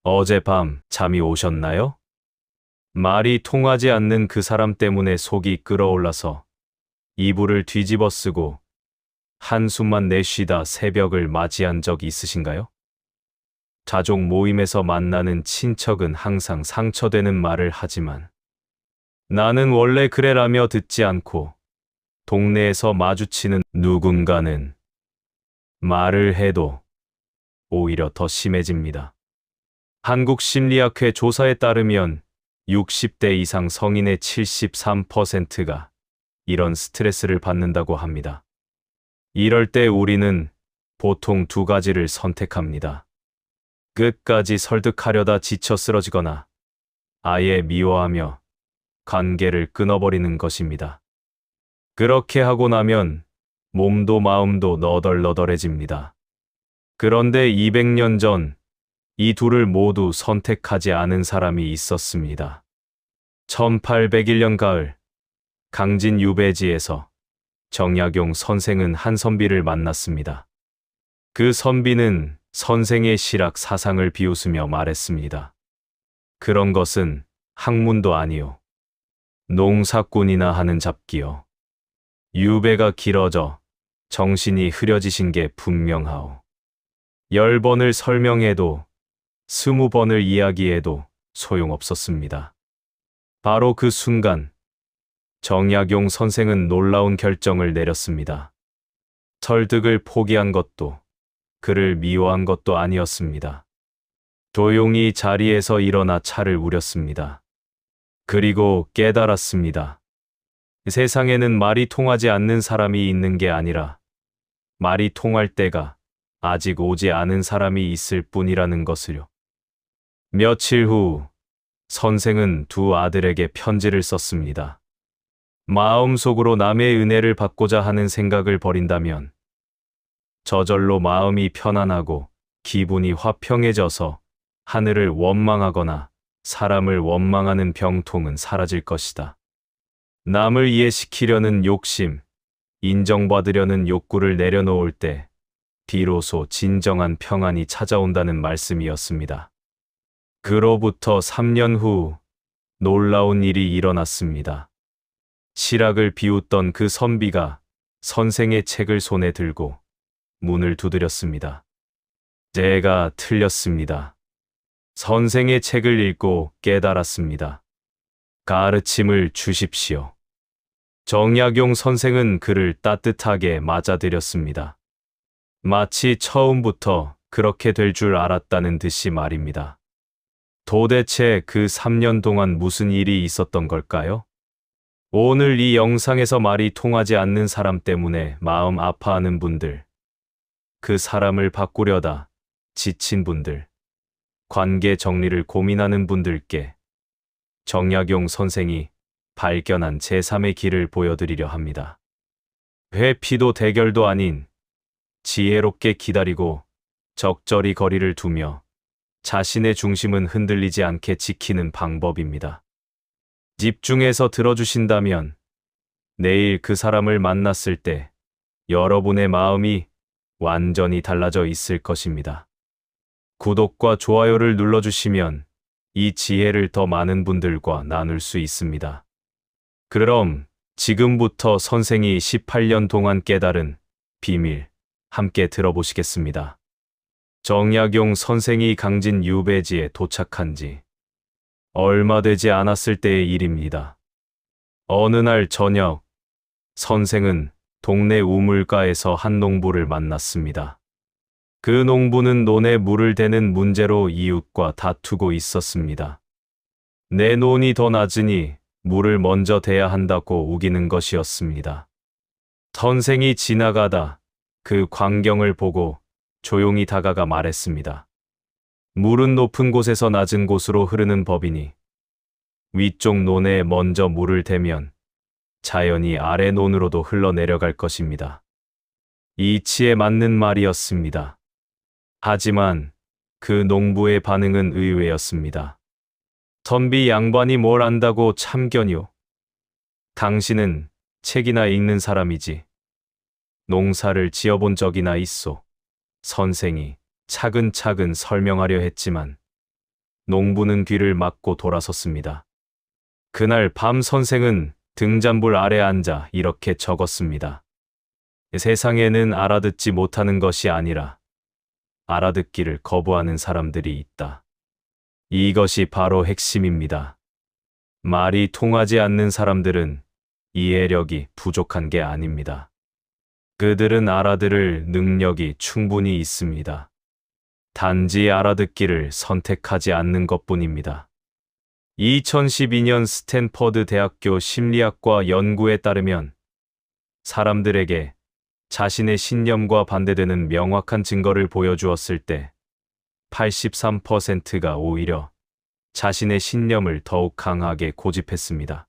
어젯밤 잠이 오셨나요? 말이 통하지 않는 그 사람 때문에 속이 끓어올라서 이불을 뒤집어 쓰고 한숨만 내쉬다 새벽을 맞이한 적 있으신가요? 가족 모임에서 만나는 친척은 항상 상처되는 말을 하지만 나는 원래 그래라며 듣지 않고 동네에서 마주치는 누군가는 말을 해도 오히려 더 심해집니다. 한국심리학회 조사에 따르면 60대 이상 성인의 73%가 이런 스트레스를 받는다고 합니다. 이럴 때 우리는 보통 두 가지를 선택합니다. 끝까지 설득하려다 지쳐 쓰러지거나 아예 미워하며 관계를 끊어버리는 것입니다. 그렇게 하고 나면 몸도 마음도 너덜너덜해집니다. 그런데 200년 전 이 둘을 모두 선택하지 않은 사람이 있었습니다. 1801년 가을, 강진 유배지에서 정약용 선생은 한 선비를 만났습니다. 그 선비는 선생의 실학 사상을 비웃으며 말했습니다. 그런 것은 학문도 아니요. 농사꾼이나 하는 잡기요. 유배가 길어져 정신이 흐려지신 게 분명하오. 10번을 설명해도 20번을 이야기해도 소용없었습니다. 바로 그 순간 정약용 선생은 놀라운 결정을 내렸습니다. 설득을 포기한 것도 그를 미워한 것도 아니었습니다. 조용히 자리에서 일어나 차를 우렸습니다. 그리고 깨달았습니다. 세상에는 말이 통하지 않는 사람이 있는 게 아니라 말이 통할 때가 아직 오지 않은 사람이 있을 뿐이라는 것을요. 며칠 후 선생은 두 아들에게 편지를 썼습니다. 마음속으로 남의 은혜를 받고자 하는 생각을 버린다면 저절로 마음이 편안하고 기분이 화평해져서 하늘을 원망하거나 사람을 원망하는 병통은 사라질 것이다. 남을 이해시키려는 욕심, 인정받으려는 욕구를 내려놓을 때 비로소 진정한 평안이 찾아온다는 말씀이었습니다. 그로부터 3년 후 놀라운 일이 일어났습니다. 실학을 비웃던 그 선비가 선생의 책을 손에 들고 문을 두드렸습니다. 제가 틀렸습니다. 선생의 책을 읽고 깨달았습니다. 가르침을 주십시오. 정약용 선생은 그를 따뜻하게 맞아들였습니다. 마치 처음부터 그렇게 될 줄 알았다는 듯이 말입니다. 도대체 그 3년 동안 무슨 일이 있었던 걸까요? 오늘 이 영상에서 말이 통하지 않는 사람 때문에 마음 아파하는 분들, 그 사람을 바꾸려다 지친 분들, 관계 정리를 고민하는 분들께 정약용 선생이 발견한 제3의 길을 보여드리려 합니다. 회피도 대결도 아닌 지혜롭게 기다리고 적절히 거리를 두며 자신의 중심은 흔들리지 않게 지키는 방법입니다. 집중해서 들어주신다면 내일 그 사람을 만났을 때 여러분의 마음이 완전히 달라져 있을 것입니다. 구독과 좋아요를 눌러주시면 이 지혜를 더 많은 분들과 나눌 수 있습니다. 그럼 지금부터 선생이 18년 동안 깨달은 비밀 함께 들어보시겠습니다. 정약용 선생이 강진 유배지에 도착한 지 얼마 되지 않았을 때의 일입니다. 어느 날 저녁, 선생은 동네 우물가에서 한 농부를 만났습니다. 그 농부는 논에 물을 대는 문제로 이웃과 다투고 있었습니다. 내 논이 더 낮으니 물을 먼저 대야 한다고 우기는 것이었습니다. 선생이 지나가다 그 광경을 보고 조용히 다가가 말했습니다. 물은 높은 곳에서 낮은 곳으로 흐르는 법이니 위쪽 논에 먼저 물을 대면 자연히 아래 논으로도 흘러내려갈 것입니다. 이치에 맞는 말이었습니다. 하지만 그 농부의 반응은 의외였습니다. 선비 양반이 뭘 안다고 참견이오. 당신은 책이나 읽는 사람이지. 농사를 지어본 적이나 있소. 선생이 차근차근 설명하려 했지만 농부는 귀를 막고 돌아섰습니다. 그날 밤 선생은 등잔불 아래 앉아 이렇게 적었습니다. 세상에는 알아듣지 못하는 것이 아니라 알아듣기를 거부하는 사람들이 있다. 이것이 바로 핵심입니다. 말이 통하지 않는 사람들은 이해력이 부족한 게 아닙니다. 그들은 알아들을 능력이 충분히 있습니다. 단지 알아듣기를 선택하지 않는 것뿐입니다. 2012년 스탠퍼드 대학교 심리학과 연구에 따르면 사람들에게 자신의 신념과 반대되는 명확한 증거를 보여주었을 때 83%가 오히려 자신의 신념을 더욱 강하게 고집했습니다.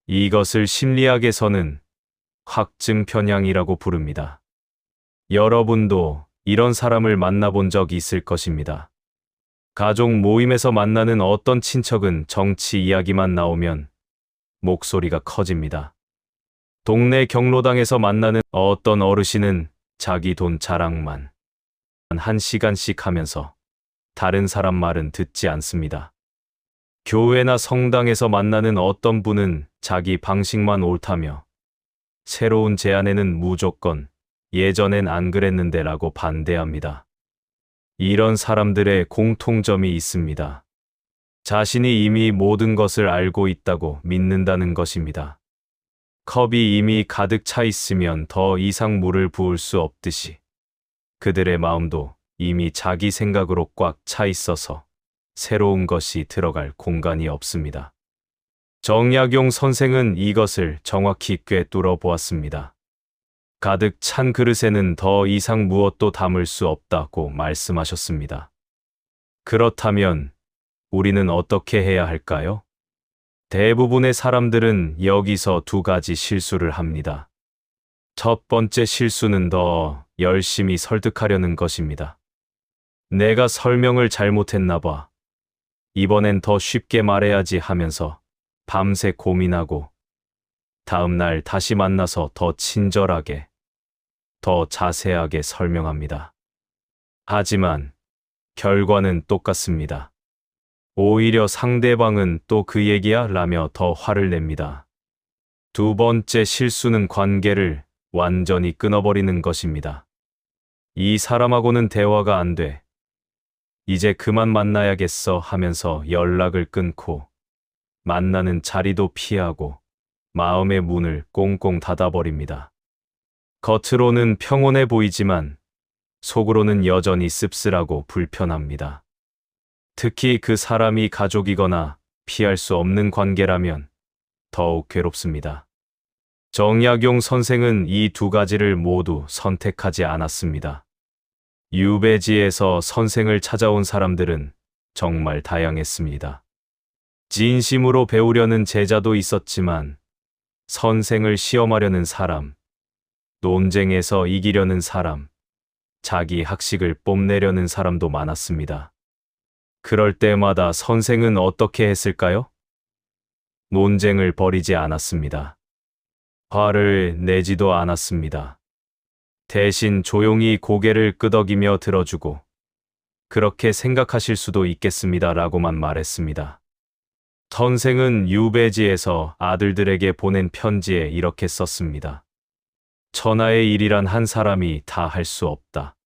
이것을 심리학에서는 확증 편향이라고 부릅니다. 여러분도 이런 사람을 만나본 적 있을 것입니다. 가족 모임에서 만나는 어떤 친척은 정치 이야기만 나오면 목소리가 커집니다. 동네 경로당에서 만나는 어떤 어르신은 자기 돈 자랑만 1시간씩 하면서 다른 사람 말은 듣지 않습니다. 교회나 성당에서 만나는 어떤 분은 자기 방식만 옳다며 새로운 제안에는 무조건 예전엔 안 그랬는데 라고 반대합니다. 이런 사람들의 공통점이 있습니다. 자신이 이미 모든 것을 알고 있다고 믿는다는 것입니다. 컵이 이미 가득 차 있으면 더 이상 물을 부을 수 없듯이 그들의 마음도 이미 자기 생각으로 꽉 차 있어서 새로운 것이 들어갈 공간이 없습니다. 정약용 선생은 이것을 정확히 꿰뚫어 보았습니다. 가득 찬 그릇에는 더 이상 무엇도 담을 수 없다고 말씀하셨습니다. 그렇다면 우리는 어떻게 해야 할까요? 대부분의 사람들은 여기서 두 가지 실수를 합니다. 첫 번째 실수는 더 열심히 설득하려는 것입니다. 내가 설명을 잘못했나 봐. 이번엔 더 쉽게 말해야지 하면서 밤새 고민하고 다음 날 다시 만나서 더 친절하게, 더 자세하게 설명합니다. 하지만 결과는 똑같습니다. 오히려 상대방은 또 그 얘기야 라며 더 화를 냅니다. 두 번째 실수는 관계를 완전히 끊어버리는 것입니다. 이 사람하고는 대화가 안 돼. 이제 그만 만나야겠어 하면서 연락을 끊고 만나는 자리도 피하고 마음의 문을 꽁꽁 닫아버립니다. 겉으로는 평온해 보이지만 속으로는 여전히 씁쓸하고 불편합니다. 특히 그 사람이 가족이거나 피할 수 없는 관계라면 더욱 괴롭습니다. 정약용 선생은 이 두 가지를 모두 선택하지 않았습니다. 유배지에서 선생을 찾아온 사람들은 정말 다양했습니다. 진심으로 배우려는 제자도 있었지만 선생을 시험하려는 사람, 논쟁에서 이기려는 사람, 자기 학식을 뽐내려는 사람도 많았습니다. 그럴 때마다 선생은 어떻게 했을까요? 논쟁을 벌이지 않았습니다. 화를 내지도 않았습니다. 대신 조용히 고개를 끄덕이며 들어주고 그렇게 생각하실 수도 있겠습니다 라고만 말했습니다. 선생은 유배지에서 아들들에게 보낸 편지에 이렇게 썼습니다. 천하의 일이란 한 사람이 다 할 수 없다.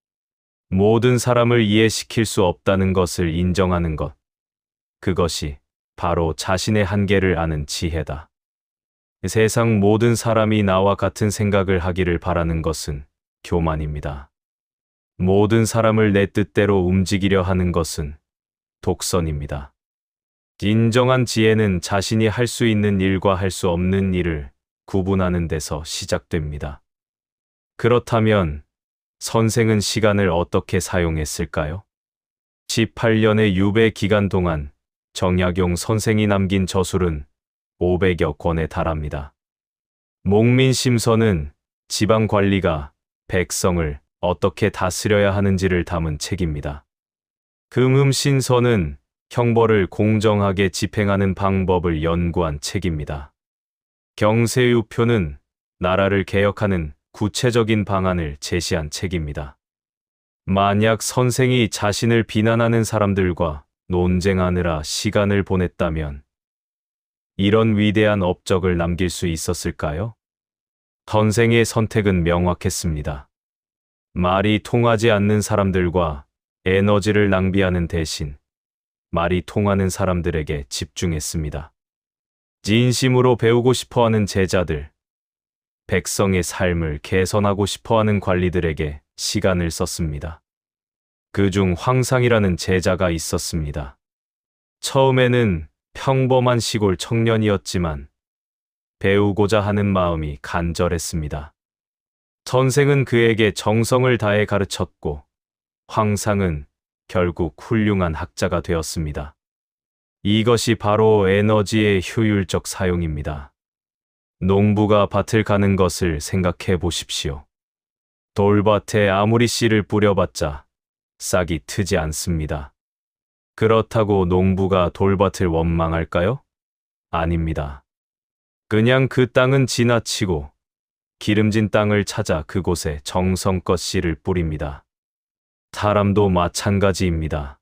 모든 사람을 이해시킬 수 없다는 것을 인정하는 것. 그것이 바로 자신의 한계를 아는 지혜다. 세상 모든 사람이 나와 같은 생각을 하기를 바라는 것은 교만입니다. 모든 사람을 내 뜻대로 움직이려 하는 것은 독선입니다. 진정한 지혜는 자신이 할 수 있는 일과 할 수 없는 일을 구분하는 데서 시작됩니다. 그렇다면 선생은 시간을 어떻게 사용했을까요? 18년의 유배 기간 동안 정약용 선생이 남긴 저술은 500여 권에 달합니다. 목민심서는 지방 관리가 백성을 어떻게 다스려야 하는지를 담은 책입니다. 금음신서는 형벌을 공정하게 집행하는 방법을 연구한 책입니다. 경세유표는 나라를 개혁하는 구체적인 방안을 제시한 책입니다. 만약 선생이 자신을 비난하는 사람들과 논쟁하느라 시간을 보냈다면 이런 위대한 업적을 남길 수 있었을까요? 선생의 선택은 명확했습니다. 말이 통하지 않는 사람들과 에너지를 낭비하는 대신 말이 통하는 사람들에게 집중했습니다. 진심으로 배우고 싶어하는 제자들, 백성의 삶을 개선하고 싶어하는 관리들에게 시간을 썼습니다. 그중 황상이라는 제자가 있었습니다. 처음에는 평범한 시골 청년이었지만 배우고자 하는 마음이 간절했습니다. 선생은 그에게 정성을 다해 가르쳤고 황상은 결국 훌륭한 학자가 되었습니다. 이것이 바로 에너지의 효율적 사용입니다. 농부가 밭을 가는 것을 생각해 보십시오. 돌밭에 아무리 씨를 뿌려봤자 싹이 트지 않습니다. 그렇다고 농부가 돌밭을 원망할까요? 아닙니다. 그냥 그 땅은 지나치고 기름진 땅을 찾아 그곳에 정성껏 씨를 뿌립니다. 사람도 마찬가지입니다.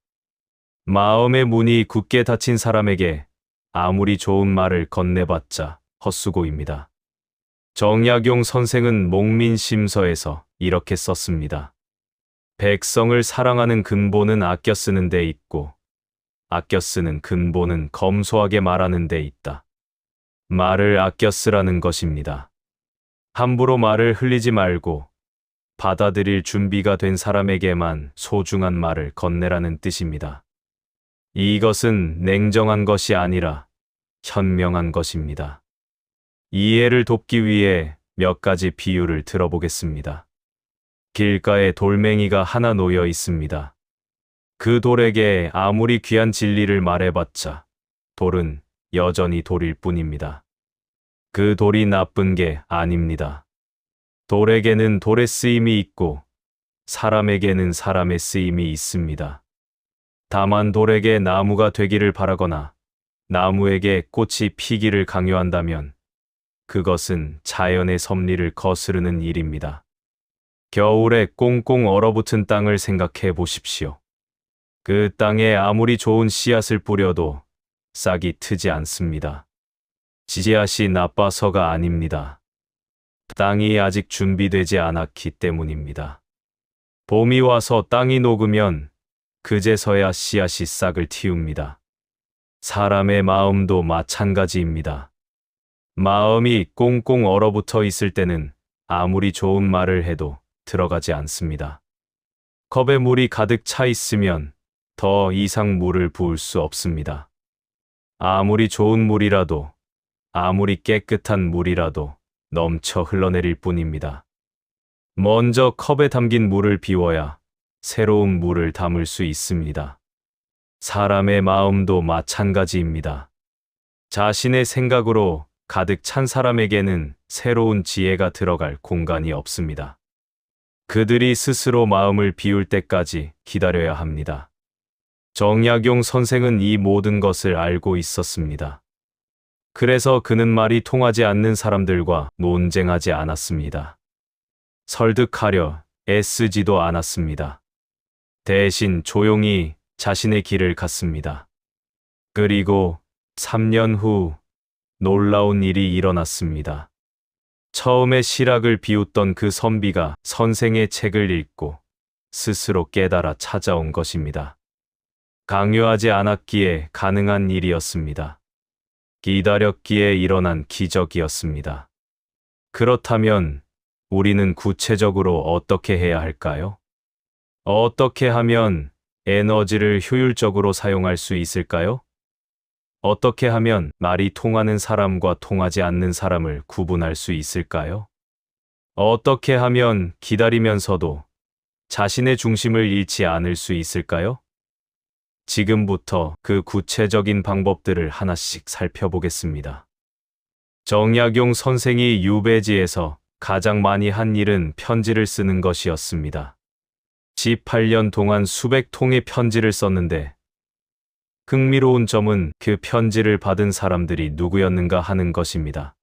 마음의 문이 굳게 닫힌 사람에게 아무리 좋은 말을 건네봤자 헛수고입니다. 정약용 선생은 목민심서에서 이렇게 썼습니다. 백성을 사랑하는 근본은 아껴 쓰는 데 있고 아껴 쓰는 근본은 검소하게 말하는 데 있다. 말을 아껴 쓰라는 것입니다. 함부로 말을 흘리지 말고 받아들일 준비가 된 사람에게만 소중한 말을 건네라는 뜻입니다. 이것은 냉정한 것이 아니라 현명한 것입니다. 이해를 돕기 위해 몇 가지 비유를 들어보겠습니다. 길가에 돌멩이가 하나 놓여 있습니다. 그 돌에게 아무리 귀한 진리를 말해봤자 돌은 여전히 돌일 뿐입니다. 그 돌이 나쁜 게 아닙니다. 돌에게는 돌의 쓰임이 있고 사람에게는 사람의 쓰임이 있습니다. 다만 돌에게 나무가 되기를 바라거나 나무에게 꽃이 피기를 강요한다면 그것은 자연의 섭리를 거스르는 일입니다. 겨울에 꽁꽁 얼어붙은 땅을 생각해 보십시오. 그 땅에 아무리 좋은 씨앗을 뿌려도 싹이 트지 않습니다. 씨앗이 나빠서가 아닙니다. 땅이 아직 준비되지 않았기 때문입니다. 봄이 와서 땅이 녹으면 그제서야 씨앗이 싹을 틔웁니다. 사람의 마음도 마찬가지입니다. 마음이 꽁꽁 얼어붙어 있을 때는 아무리 좋은 말을 해도 들어가지 않습니다. 컵에 물이 가득 차 있으면 더 이상 물을 부을 수 없습니다. 아무리 좋은 물이라도, 아무리 깨끗한 물이라도 넘쳐 흘러내릴 뿐입니다. 먼저 컵에 담긴 물을 비워야 새로운 물을 담을 수 있습니다. 사람의 마음도 마찬가지입니다. 자신의 생각으로 가득 찬 사람에게는 새로운 지혜가 들어갈 공간이 없습니다. 그들이 스스로 마음을 비울 때까지 기다려야 합니다. 정약용 선생은 이 모든 것을 알고 있었습니다. 그래서 그는 말이 통하지 않는 사람들과 논쟁하지 않았습니다. 설득하려 애쓰지도 않았습니다. 대신 조용히 자신의 길을 갔습니다. 그리고 3년 후 놀라운 일이 일어났습니다. 처음에 실학을 비웃던 그 선비가 선생의 책을 읽고 스스로 깨달아 찾아온 것입니다. 강요하지 않았기에 가능한 일이었습니다. 기다렸기에 일어난 기적이었습니다. 그렇다면 우리는 구체적으로 어떻게 해야 할까요? 어떻게 하면 에너지를 효율적으로 사용할 수 있을까요? 어떻게 하면 말이 통하는 사람과 통하지 않는 사람을 구분할 수 있을까요? 어떻게 하면 기다리면서도 자신의 중심을 잃지 않을 수 있을까요? 지금부터 그 구체적인 방법들을 하나씩 살펴보겠습니다. 정약용 선생이 유배지에서 가장 많이 한 일은 편지를 쓰는 것이었습니다. 18년 동안 수백 통의 편지를 썼는데 흥미로운 점은 그 편지를 받은 사람들이 누구였는가 하는 것입니다.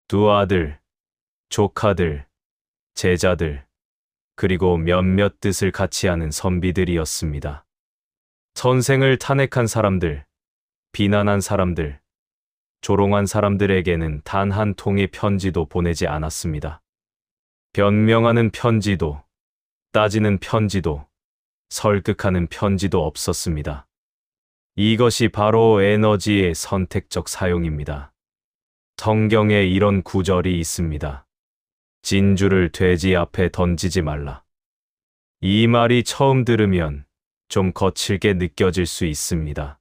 두 아들, 조카들, 제자들, 그리고 몇몇 뜻을 같이 하는 선비들이었습니다. 선생을 탄핵한 사람들, 비난한 사람들, 조롱한 사람들에게는 단 한 통의 편지도 보내지 않았습니다. 변명하는 편지도, 따지는 편지도, 설득하는 편지도 없었습니다. 이것이 바로 에너지의 선택적 사용입니다. 성경에 이런 구절이 있습니다. 진주를 돼지 앞에 던지지 말라. 이 말이 처음 들으면 좀 거칠게 느껴질 수 있습니다.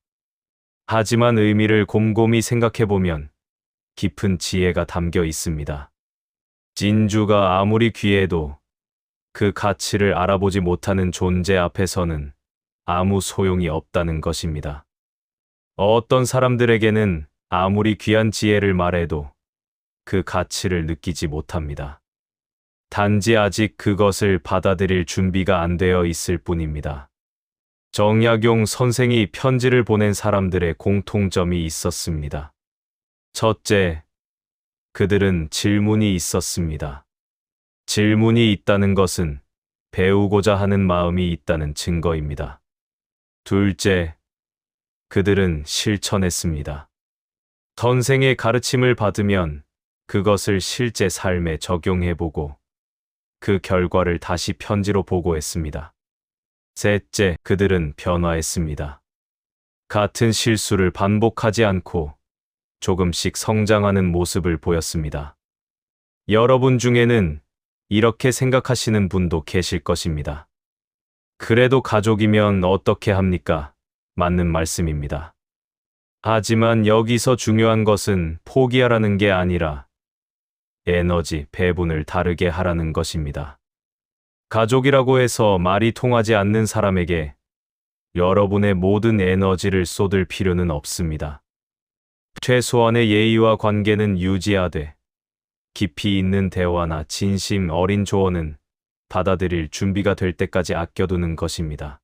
하지만 의미를 곰곰이 생각해보면 깊은 지혜가 담겨 있습니다. 진주가 아무리 귀해도 그 가치를 알아보지 못하는 존재 앞에서는 아무 소용이 없다는 것입니다. 어떤 사람들에게는 아무리 귀한 지혜를 말해도 그 가치를 느끼지 못합니다. 단지 아직 그것을 받아들일 준비가 안 되어 있을 뿐입니다. 정약용 선생이 편지를 보낸 사람들의 공통점이 있었습니다. 첫째, 그들은 질문이 있었습니다. 질문이 있다는 것은 배우고자 하는 마음이 있다는 증거입니다. 둘째, 그들은 실천했습니다. 선생의 가르침을 받으면 그것을 실제 삶에 적용해보고 그 결과를 다시 편지로 보고했습니다. 셋째, 그들은 변화했습니다. 같은 실수를 반복하지 않고 조금씩 성장하는 모습을 보였습니다. 여러분 중에는 이렇게 생각하시는 분도 계실 것입니다. 그래도 가족이면 어떻게 합니까? 맞는 말씀입니다. 하지만 여기서 중요한 것은 포기하라는 게 아니라 에너지 배분을 다르게 하라는 것입니다. 가족이라고 해서 말이 통하지 않는 사람에게 여러분의 모든 에너지를 쏟을 필요는 없습니다. 최소한의 예의와 관계는 유지하되 깊이 있는 대화나 진심 어린 조언은 받아들일 준비가 될 때까지 아껴두는 것입니다.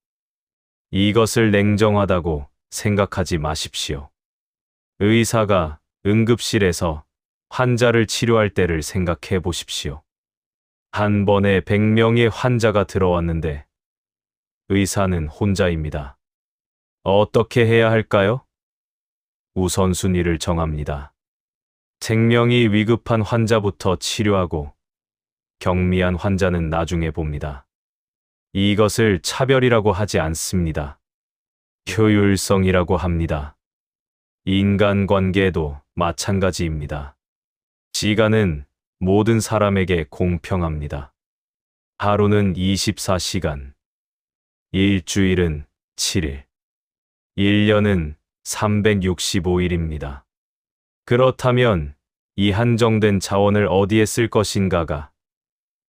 이것을 냉정하다고 생각하지 마십시오. 의사가 응급실에서 환자를 치료할 때를 생각해 보십시오. 한 번에 100명의 환자가 들어왔는데 의사는 혼자입니다. 어떻게 해야 할까요? 우선순위를 정합니다. 생명이 위급한 환자부터 치료하고 경미한 환자는 나중에 봅니다. 이것을 차별이라고 하지 않습니다. 효율성이라고 합니다. 인간관계도 마찬가지입니다. 시간은 모든 사람에게 공평합니다. 하루는 24시간, 일주일은 7일, 1년은 365일입니다. 그렇다면 이 한정된 자원을 어디에 쓸 것인가가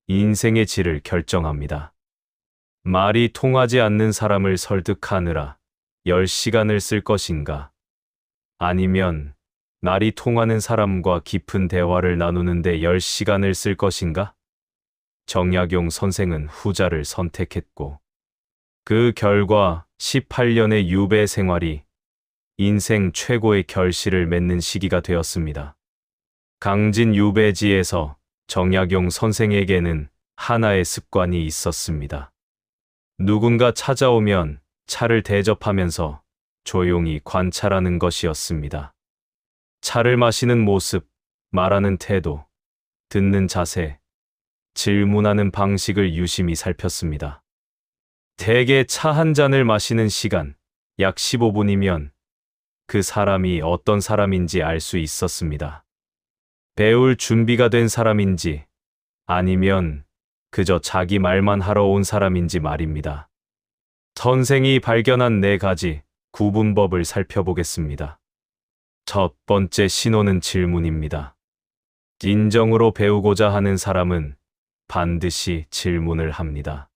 인생의 질을 결정합니다. 말이 통하지 않는 사람을 설득하느라 10시간을 쓸 것인가? 아니면 말이 통하는 사람과 깊은 대화를 나누는데 10시간을 쓸 것인가? 정약용 선생은 후자를 선택했고 그 결과 18년의 유배 생활이 인생 최고의 결실을 맺는 시기가 되었습니다. 강진 유배지에서 정약용 선생에게는 하나의 습관이 있었습니다. 누군가 찾아오면 차를 대접하면서 조용히 관찰하는 것이었습니다. 차를 마시는 모습, 말하는 태도, 듣는 자세, 질문하는 방식을 유심히 살폈습니다. 대개 차 한 잔을 마시는 시간, 약 15분이면 그 사람이 어떤 사람인지 알 수 있었습니다. 배울 준비가 된 사람인지 아니면 그저 자기 말만 하러 온 사람인지 말입니다. 선생이 발견한 4가지 구분법을 살펴보겠습니다. 첫 번째 신호는 질문입니다. 인정으로 배우고자 하는 사람은 반드시 질문을 합니다.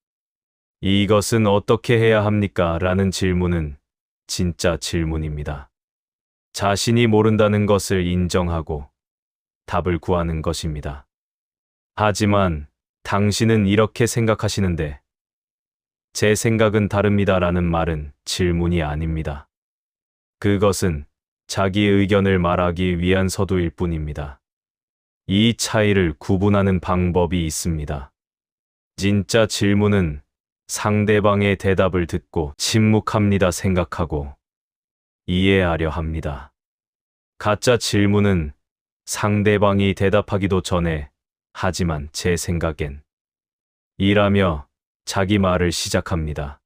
이것은 어떻게 해야 합니까? 라는 질문은 진짜 질문입니다. 자신이 모른다는 것을 인정하고 답을 구하는 것입니다. 하지만 당신은 이렇게 생각하시는데 제 생각은 다릅니다 라는 말은 질문이 아닙니다. 그것은 자기 의견을 말하기 위한 서두일 뿐입니다. 이 차이를 구분하는 방법이 있습니다. 진짜 질문은 상대방의 대답을 듣고 침묵합니다 생각하고 이해하려 합니다. 가짜 질문은 상대방이 대답하기도 전에 하지만 제 생각엔 이라며 자기 말을 시작합니다.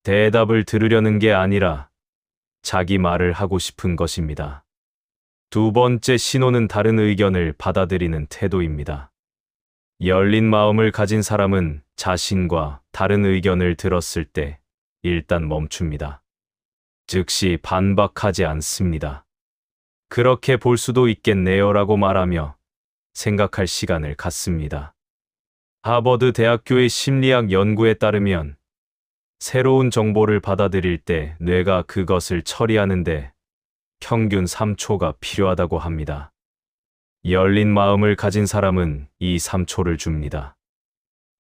대답을 들으려는 게 아니라 자기 말을 하고 싶은 것입니다. 두 번째 신호는 다른 의견을 받아들이는 태도입니다. 열린 마음을 가진 사람은 자신과 다른 의견을 들었을 때 일단 멈춥니다. 즉시 반박하지 않습니다. 그렇게 볼 수도 있겠네요라고 말하며 생각할 시간을 갖습니다. 하버드 대학교의 심리학 연구에 따르면 새로운 정보를 받아들일 때 뇌가 그것을 처리하는데 평균 3초가 필요하다고 합니다. 열린 마음을 가진 사람은 이 3초를 줍니다.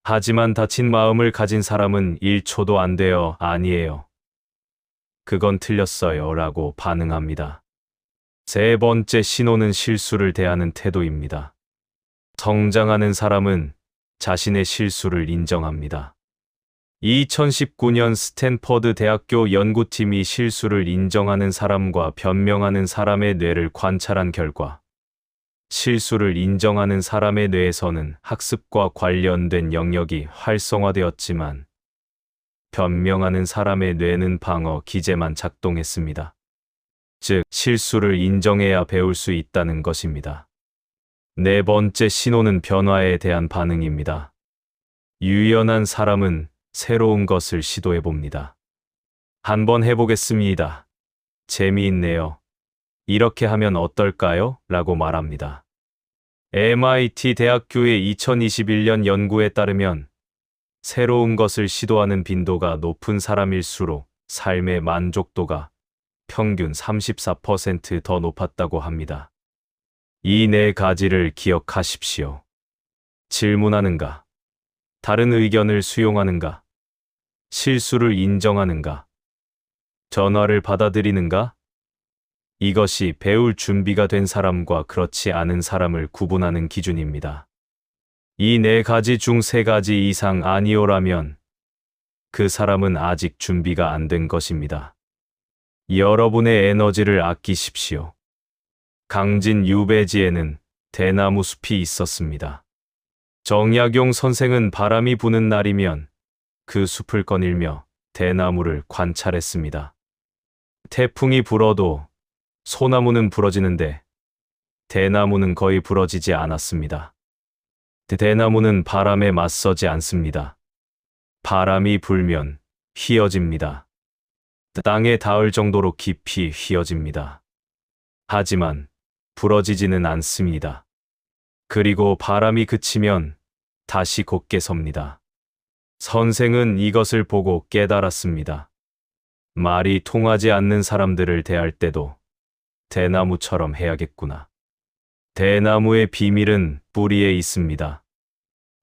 하지만 닫힌 마음을 가진 사람은 1초도 안 돼요. 아니에요. 그건 틀렸어요. 라고 반응합니다. 세 번째 신호는 실수를 대하는 태도입니다. 성장하는 사람은 자신의 실수를 인정합니다. 2019년 스탠퍼드 대학교 연구팀이 실수를 인정하는 사람과 변명하는 사람의 뇌를 관찰한 결과 실수를 인정하는 사람의 뇌에서는 학습과 관련된 영역이 활성화되었지만 변명하는 사람의 뇌는 방어 기제만 작동했습니다. 즉, 실수를 인정해야 배울 수 있다는 것입니다. 네 번째 신호는 변화에 대한 반응입니다. 유연한 사람은 새로운 것을 시도해 봅니다. 한번 해보겠습니다. 재미있네요. 이렇게 하면 어떨까요? 라고 말합니다. MIT 대학교의 2021년 연구에 따르면 새로운 것을 시도하는 빈도가 높은 사람일수록 삶의 만족도가 평균 34% 더 높았다고 합니다. 이 네 가지를 기억하십시오. 질문하는가? 다른 의견을 수용하는가? 실수를 인정하는가? 전화를 받아들이는가? 이것이 배울 준비가 된 사람과 그렇지 않은 사람을 구분하는 기준입니다. 이 네 가지 중 세 가지 이상 아니오라면 그 사람은 아직 준비가 안 된 것입니다. 여러분의 에너지를 아끼십시오. 강진 유배지에는 대나무 숲이 있었습니다. 정약용 선생은 바람이 부는 날이면 그 숲을 거닐며 대나무를 관찰했습니다. 태풍이 불어도 소나무는 부러지는데 대나무는 거의 부러지지 않았습니다. 대나무는 바람에 맞서지 않습니다. 바람이 불면 휘어집니다. 땅에 닿을 정도로 깊이 휘어집니다. 하지만 부러지지는 않습니다. 그리고 바람이 그치면 다시 곧게 섭니다. 선생은 이것을 보고 깨달았습니다. 말이 통하지 않는 사람들을 대할 때도 대나무처럼 해야겠구나. 대나무의 비밀은 뿌리에 있습니다.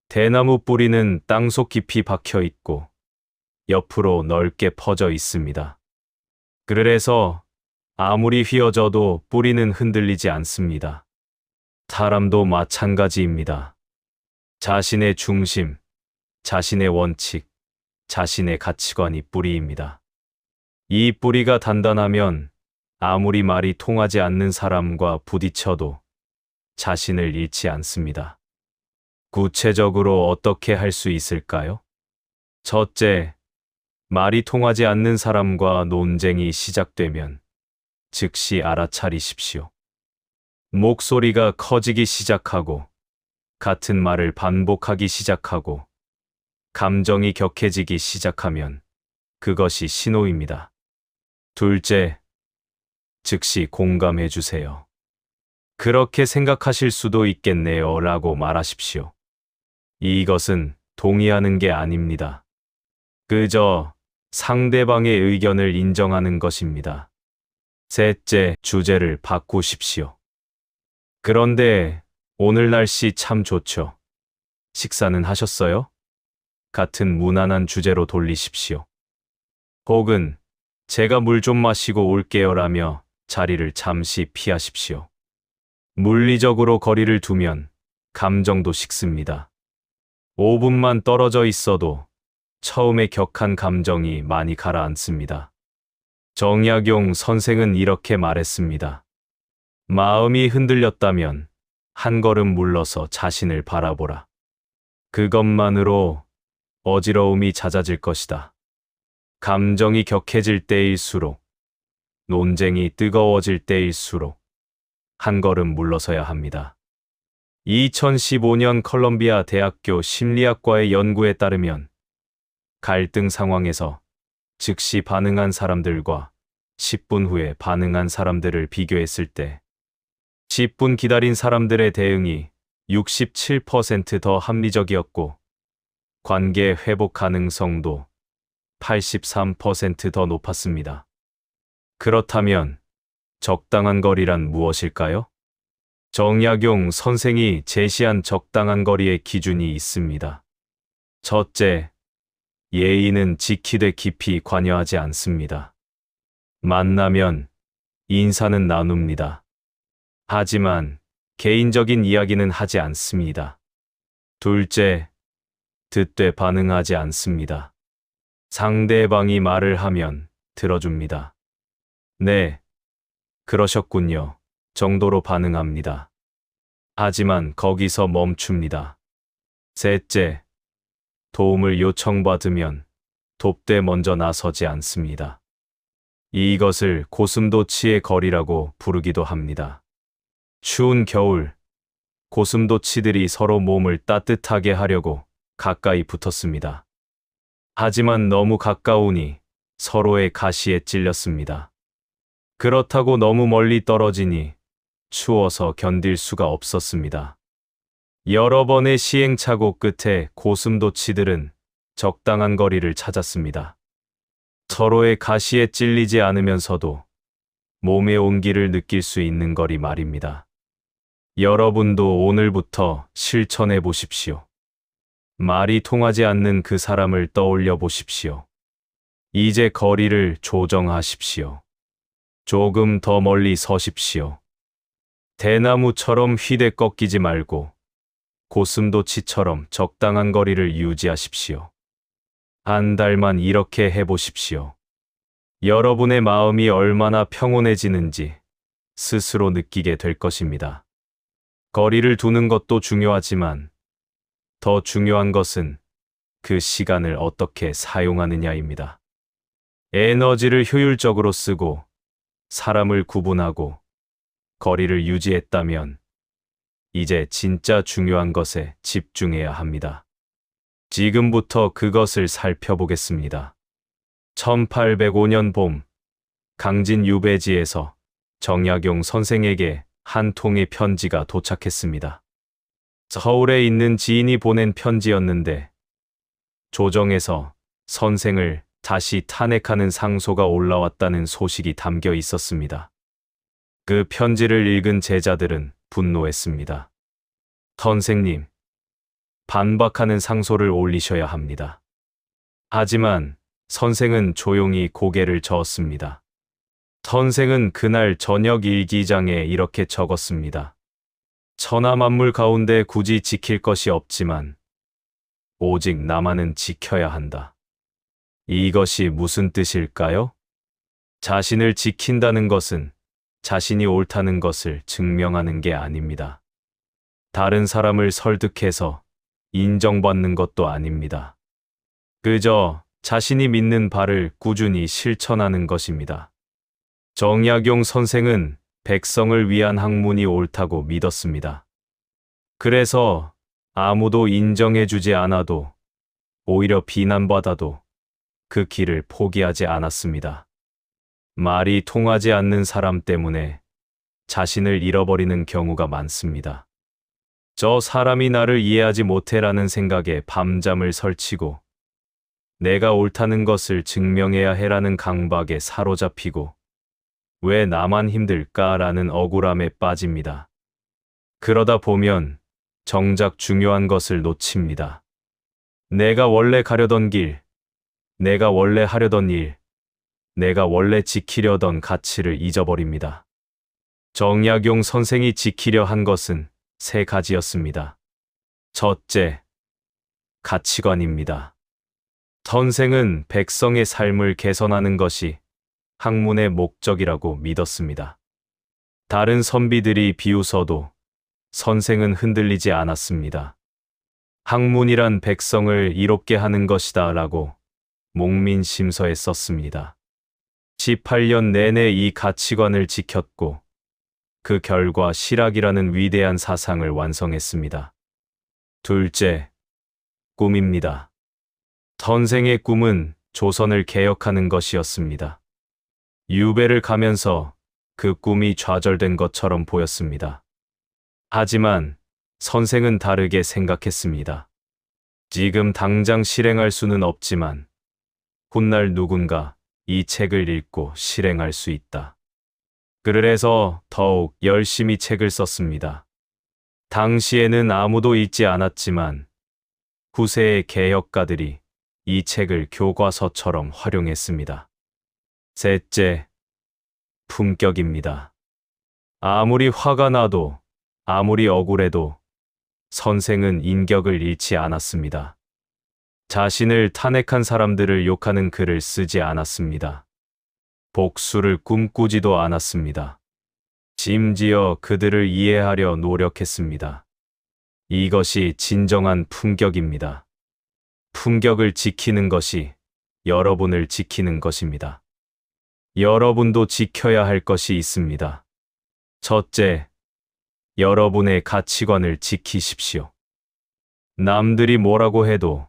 대나무 뿌리는 땅속 깊이 박혀 있고 옆으로 넓게 퍼져 있습니다. 그래서 아무리 휘어져도 뿌리는 흔들리지 않습니다. 사람도 마찬가지입니다. 자신의 중심, 자신의 원칙, 자신의 가치관이 뿌리입니다. 이 뿌리가 단단하면 아무리 말이 통하지 않는 사람과 부딪혀도 자신을 잃지 않습니다. 구체적으로 어떻게 할 수 있을까요? 첫째, 말이 통하지 않는 사람과 논쟁이 시작되면 즉시 알아차리십시오. 목소리가 커지기 시작하고 같은 말을 반복하기 시작하고 감정이 격해지기 시작하면 그것이 신호입니다. 둘째, 즉시 공감해 주세요. 그렇게 생각하실 수도 있겠네요 라고 말하십시오. 이것은 동의하는 게 아닙니다. 그저 상대방의 의견을 인정하는 것입니다. 셋째, 주제를 바꾸십시오. 그런데 오늘 날씨 참 좋죠. 식사는 하셨어요? 같은 무난한 주제로 돌리십시오. 혹은 제가 물 좀 마시고 올게요라며 자리를 잠시 피하십시오. 물리적으로 거리를 두면 감정도 식습니다. 5분만 떨어져 있어도 처음에 격한 감정이 많이 가라앉습니다. 정약용 선생은 이렇게 말했습니다. 마음이 흔들렸다면 한 걸음 물러서 자신을 바라보라. 그것만으로 어지러움이 잦아질 것이다. 감정이 격해질 때일수록, 논쟁이 뜨거워질 때일수록 한 걸음 물러서야 합니다. 2015년 컬럼비아 대학교 심리학과의 연구에 따르면 갈등 상황에서 즉시 반응한 사람들과 10분 후에 반응한 사람들을 비교했을 때 10분 기다린 사람들의 대응이 67% 더 합리적이었고 관계 회복 가능성도 83% 더 높았습니다. 그렇다면 적당한 거리란 무엇일까요? 정약용 선생이 제시한 적당한 거리의 기준이 있습니다. 첫째, 예의는 지키되 깊이 관여하지 않습니다. 만나면 인사는 나눕니다. 하지만 개인적인 이야기는 하지 않습니다. 둘째, 듣되 반응하지 않습니다. 상대방이 말을 하면 들어줍니다. 네, 그러셨군요. 정도로 반응합니다. 하지만 거기서 멈춥니다. 셋째, 도움을 요청받으면 돕되 먼저 나서지 않습니다. 이것을 고슴도치의 거리라고 부르기도 합니다. 추운 겨울, 고슴도치들이 서로 몸을 따뜻하게 하려고 가까이 붙었습니다. 하지만 너무 가까우니 서로의 가시에 찔렸습니다. 그렇다고 너무 멀리 떨어지니 추워서 견딜 수가 없었습니다. 여러 번의 시행착오 끝에 고슴도치들은 적당한 거리를 찾았습니다. 서로의 가시에 찔리지 않으면서도 몸의 온기를 느낄 수 있는 거리 말입니다. 여러분도 오늘부터 실천해 보십시오. 말이 통하지 않는 그 사람을 떠올려 보십시오. 이제 거리를 조정하십시오. 조금 더 멀리 서십시오. 대나무처럼 휘대 꺾이지 말고 고슴도치처럼 적당한 거리를 유지하십시오. 한 달만 이렇게 해보십시오. 여러분의 마음이 얼마나 평온해지는지 스스로 느끼게 될 것입니다. 거리를 두는 것도 중요하지만 더 중요한 것은 그 시간을 어떻게 사용하느냐입니다. 에너지를 효율적으로 쓰고 사람을 구분하고 거리를 유지했다면 이제 진짜 중요한 것에 집중해야 합니다. 지금부터 그것을 살펴보겠습니다. 1805년 봄, 강진 유배지에서 정약용 선생에게 한 통의 편지가 도착했습니다. 서울에 있는 지인이 보낸 편지였는데 조정에서 선생을 다시 탄핵하는 상소가 올라왔다는 소식이 담겨 있었습니다. 그 편지를 읽은 제자들은 분노했습니다. 선생님, 반박하는 상소를 올리셔야 합니다. 하지만 선생은 조용히 고개를 저었습니다. 선생은 그날 저녁 일기장에 이렇게 적었습니다. 천하 만물 가운데 굳이 지킬 것이 없지만 오직 나만은 지켜야 한다. 이것이 무슨 뜻일까요? 자신을 지킨다는 것은 자신이 옳다는 것을 증명하는 게 아닙니다. 다른 사람을 설득해서 인정받는 것도 아닙니다. 그저 자신이 믿는 바를 꾸준히 실천하는 것입니다. 정약용 선생은 백성을 위한 학문이 옳다고 믿었습니다. 그래서 아무도 인정해주지 않아도 오히려 비난받아도 그 길을 포기하지 않았습니다. 말이 통하지 않는 사람 때문에 자신을 잃어버리는 경우가 많습니다. 저 사람이 나를 이해하지 못해라는 생각에 밤잠을 설치고 내가 옳다는 것을 증명해야 해라는 강박에 사로잡히고 왜 나만 힘들까라는 억울함에 빠집니다. 그러다 보면 정작 중요한 것을 놓칩니다. 내가 원래 가려던 길, 내가 원래 하려던 일, 내가 원래 지키려던 가치를 잊어버립니다. 정약용 선생이 지키려 한 것은 세 가지였습니다. 첫째, 가치관입니다. 선생은 백성의 삶을 개선하는 것이 학문의 목적이라고 믿었습니다. 다른 선비들이 비웃어도 선생은 흔들리지 않았습니다. 학문이란 백성을 이롭게 하는 것이다 라고 목민심서에 썼습니다. 18년 내내 이 가치관을 지켰고 그 결과 실학이라는 위대한 사상을 완성했습니다. 둘째, 꿈입니다. 선생의 꿈은 조선을 개혁하는 것이었습니다. 유배를 가면서 그 꿈이 좌절된 것처럼 보였습니다. 하지만 선생은 다르게 생각했습니다. 지금 당장 실행할 수는 없지만 훗날 누군가 이 책을 읽고 실행할 수 있다. 그래서 더욱 열심히 책을 썼습니다. 당시에는 아무도 읽지 않았지만 후세의 개혁가들이 이 책을 교과서처럼 활용했습니다. 셋째, 품격입니다. 아무리 화가 나도 아무리 억울해도 선생은 인격을 잃지 않았습니다. 자신을 탄핵한 사람들을 욕하는 글을 쓰지 않았습니다. 복수를 꿈꾸지도 않았습니다. 심지어 그들을 이해하려 노력했습니다. 이것이 진정한 품격입니다. 품격을 지키는 것이 여러분을 지키는 것입니다. 여러분도 지켜야 할 것이 있습니다. 첫째, 여러분의 가치관을 지키십시오. 남들이 뭐라고 해도